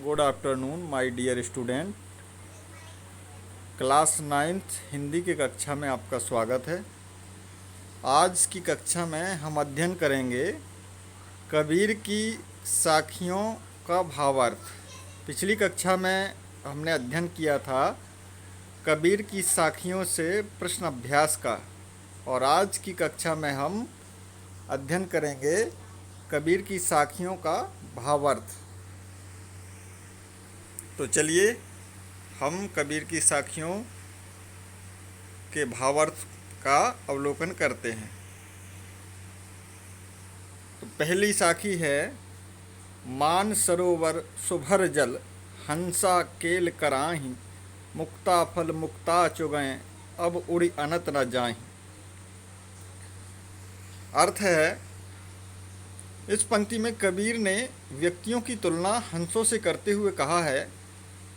Good afternoon my dear student. Class 9th Hindi की कक्षा में आपका स्वागत है। आज की कक्षा में हम अध्ययन करेंगे कबीर की साखियों का भावार्थ। पिछली कक्षा में हमने अध्ययन किया था कबीर की साखियों से प्रश्न अभ्यास का, और आज की कक्षा में हम अध्ययन करेंगे कबीर की साखियों का भावार्थ। तो चलिए हम कबीर की साखियों के भावार्थ का अवलोकन करते हैं। तो पहली साखी है, मान सरोवर सुभर जल हंसा केल कराही, मुक्ता फल मुक्ता चुगएं अब उड़ी अनत न जाही। अर्थ है, इस पंक्ति में कबीर ने व्यक्तियों की तुलना हंसों से करते हुए कहा है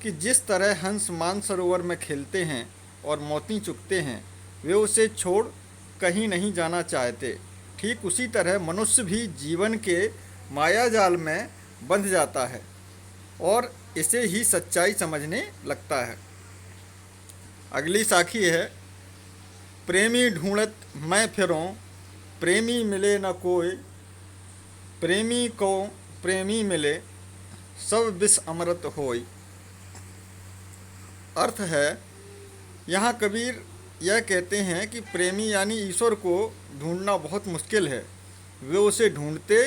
कि जिस तरह हंस मानसरोवर में खेलते हैं और मोती चुगते हैं, वे उसे छोड़ कहीं नहीं जाना चाहते। ठीक उसी तरह मनुष्य भी जीवन के मायाजाल में बंध जाता है और इसे ही सच्चाई समझने लगता है। अगली साखी है, प्रेमी ढूंढत मैं फिरूं प्रेमी मिले न कोई, प्रेमी को प्रेमी मिले सब विष अमृत होई। अर्थ है, यहाँ कबीर यह कहते हैं कि प्रेमी यानी ईश्वर को ढूंढना बहुत मुश्किल है। वे उसे ढूंढते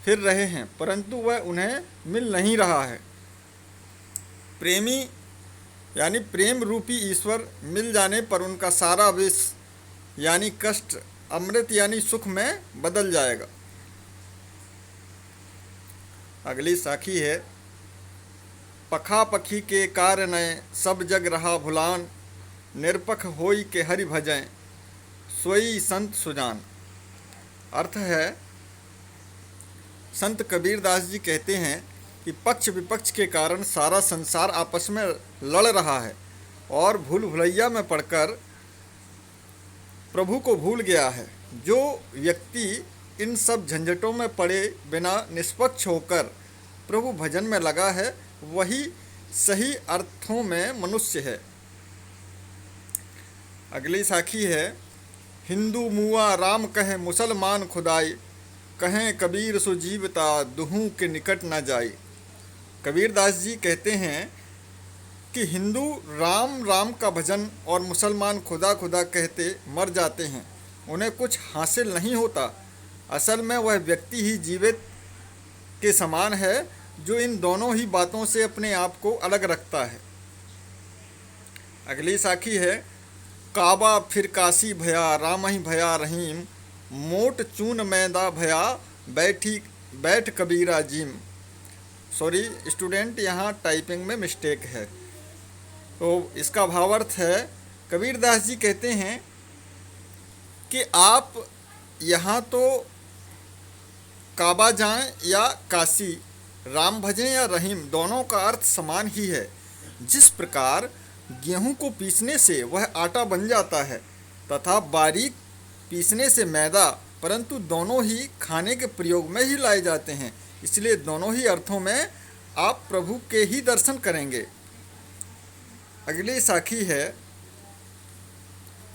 फिर रहे हैं परंतु वह उन्हें मिल नहीं रहा है। प्रेमी यानी प्रेम रूपी ईश्वर मिल जाने पर उनका सारा विष यानी कष्ट अमृत यानी सुख में बदल जाएगा। अगली साखी है, पखा पखी के कारण सब जग रहा भुलान, निरपख होई के हरि भजें सोई संत सुजान। अर्थ है, संत कबीरदास जी कहते हैं कि पक्ष विपक्ष के कारण सारा संसार आपस में लड़ रहा है और भूल भुलैया में पड़कर प्रभु को भूल गया है। जो व्यक्ति इन सब झंझटों में पड़े बिना निष्पक्ष होकर प्रभु भजन में लगा है, वही सही अर्थों में मनुष्य है। अगली साखी है, हिंदू मुआ राम कहे मुसलमान खुदाई, कहें कबीर सुजीवता दुहू के निकट न जाई। कबीरदास जी कहते हैं कि हिंदू राम राम का भजन और मुसलमान खुदा खुदा कहते मर जाते हैं, उन्हें कुछ हासिल नहीं होता। असल में वह व्यक्ति ही जीवित के समान है जो इन दोनों ही बातों से अपने आप को अलग रखता है। अगली साखी है, काबा फिर काशी भया राम ही भया रहीम, मोट चून मैदा भया बैठ कबीरा जीम। सॉरी स्टूडेंट, यहाँ टाइपिंग में मिस्टेक है। तो इसका भावार्थ है, कबीरदास जी कहते हैं कि आप यहाँ तो काबा जाएं या काशी, राम भजें या रहीम, दोनों का अर्थ समान ही है। जिस प्रकार गेहूं को पीसने से वह आटा बन जाता है तथा बारीक पीसने से मैदा, परंतु दोनों ही खाने के प्रयोग में ही लाए जाते हैं, इसलिए दोनों ही अर्थों में आप प्रभु के ही दर्शन करेंगे। अगली साखी है,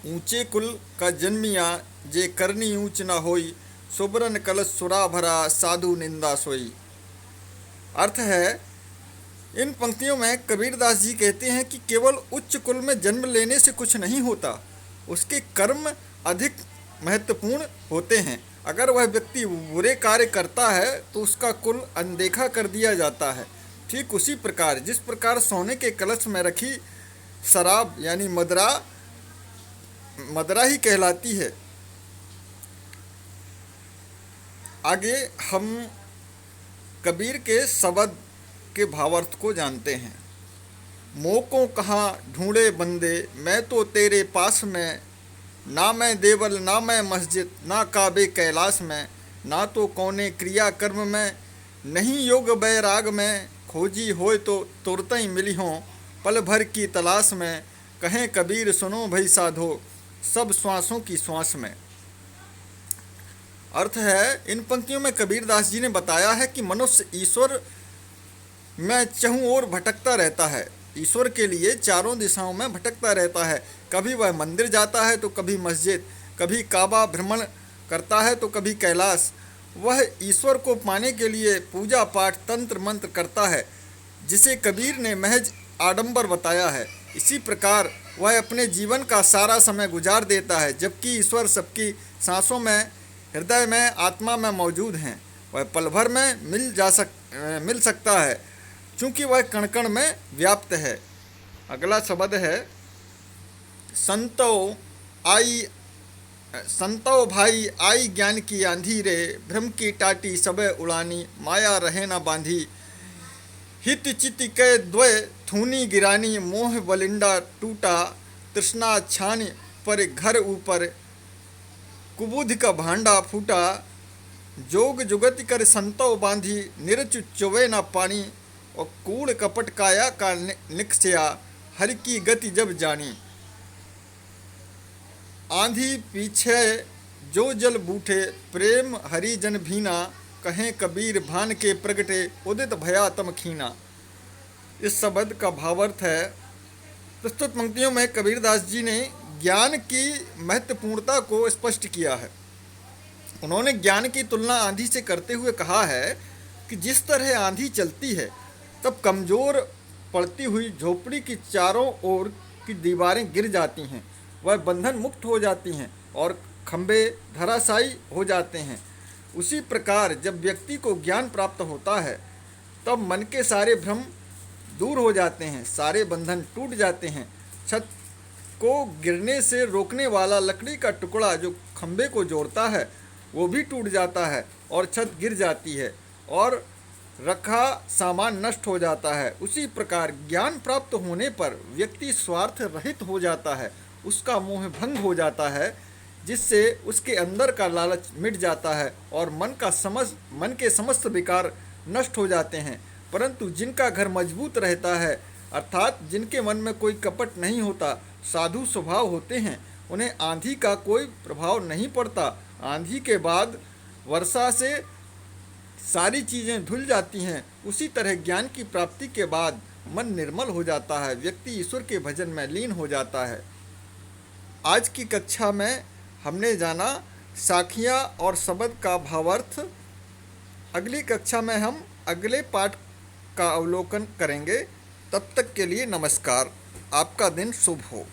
ऊंचे कुल का जन्मिया जे करनी ऊंच न होई, सुबरन कलश सुरा भरा साधु निंदा सोई। अर्थ है, इन पंक्तियों में कबीरदास जी कहते हैं कि केवल उच्च कुल में जन्म लेने से कुछ नहीं होता, उसके कर्म अधिक महत्वपूर्ण होते हैं। अगर वह व्यक्ति बुरे कार्य करता है तो उसका कुल अनदेखा कर दिया जाता है। ठीक उसी प्रकार जिस प्रकार सोने के कलश में रखी शराब यानी मदरा ही कहलाती है। आगे हम कबीर के शब्द के भावार्थ को जानते हैं। मोको कहाँ ढूंढे बंदे मैं तो तेरे पास में, ना मैं देवल ना मैं मस्जिद ना काबे कैलाश में, ना तो कौने क्रिया कर्म में नहीं योग बैराग में, खोजी होए तो तुरत ही मिली हों पल भर की तलाश में, कहें कबीर सुनो भई साधो सब श्वासों की श्वास में। अर्थ है, इन पंक्तियों में कबीरदास जी ने बताया है कि मनुष्य ईश्वर में चहुँ ओर भटकता रहता है। ईश्वर के लिए चारों दिशाओं में भटकता रहता है। कभी वह मंदिर जाता है तो कभी मस्जिद, कभी काबा भ्रमण करता है तो कभी कैलाश। वह ईश्वर को पाने के लिए पूजा पाठ तंत्र मंत्र करता है, जिसे कबीर ने महज आडंबर बताया है। इसी प्रकार वह अपने जीवन का सारा समय गुजार देता है, जबकि ईश्वर सबकी सांसों में, हृदय में, आत्मा में मौजूद हैं। वह पल भर में मिल सकता है, चूँकि वह कण कण में व्याप्त है। अगला शब्द है संतो आई संतो भाई आई ज्ञान की आंधी रे, भ्रम की टाटी सबे उड़ानी, माया रहे न बांधी। हित चित के द्वय थूनी गिरानी, मोह बलिंडा टूटा, तृष्णा छान पर घर ऊपर, कुबुध का भांडा फूटा। जोग जुगत कर संतो बांधी, निरच चुवे न पानी, और कूड़ कपट काया का निकसया, हर की गति जब जानी। आंधी पीछे जो जल बूठे, प्रेम हरिजन भीना, कहें कबीर भान के प्रगटे, उदित भया तम खीना। इस शब्द का भावार्थ है, प्रस्तुत पंक्तियों में कबीरदास जी ने ज्ञान की महत्वपूर्णता को स्पष्ट किया है। उन्होंने ज्ञान की तुलना आंधी से करते हुए कहा है कि जिस तरह आंधी चलती है तब कमज़ोर पड़ती हुई झोपड़ी की चारों ओर की दीवारें गिर जाती हैं, वह बंधन मुक्त हो जाती हैं और खंभे धराशायी हो जाते हैं। उसी प्रकार जब व्यक्ति को ज्ञान प्राप्त होता है तब मन के सारे भ्रम दूर हो जाते हैं, सारे बंधन टूट जाते हैं। छत को गिरने से रोकने वाला लकड़ी का टुकड़ा जो खंभे को जोड़ता है वो भी टूट जाता है और छत गिर जाती है और रखा सामान नष्ट हो जाता है। उसी प्रकार ज्ञान प्राप्त होने पर व्यक्ति स्वार्थ रहित हो जाता है, उसका मोह भंग हो जाता है, जिससे उसके अंदर का लालच मिट जाता है और मन के समस्त विकार नष्ट हो जाते हैं। परंतु जिनका घर मजबूत रहता है, अर्थात जिनके मन में कोई कपट नहीं होता, साधु स्वभाव होते हैं, उन्हें आंधी का कोई प्रभाव नहीं पड़ता। आंधी के बाद वर्षा से सारी चीज़ें धुल जाती हैं। उसी तरह ज्ञान की प्राप्ति के बाद मन निर्मल हो जाता है, व्यक्ति ईश्वर के भजन में लीन हो जाता है। आज की कक्षा में हमने जाना साखियाँ और शब्द का भावार्थ। अगली कक्षा में हम अगले पाठ का अवलोकन करेंगे। तब तक के लिए नमस्कार। आपका दिन शुभ हो।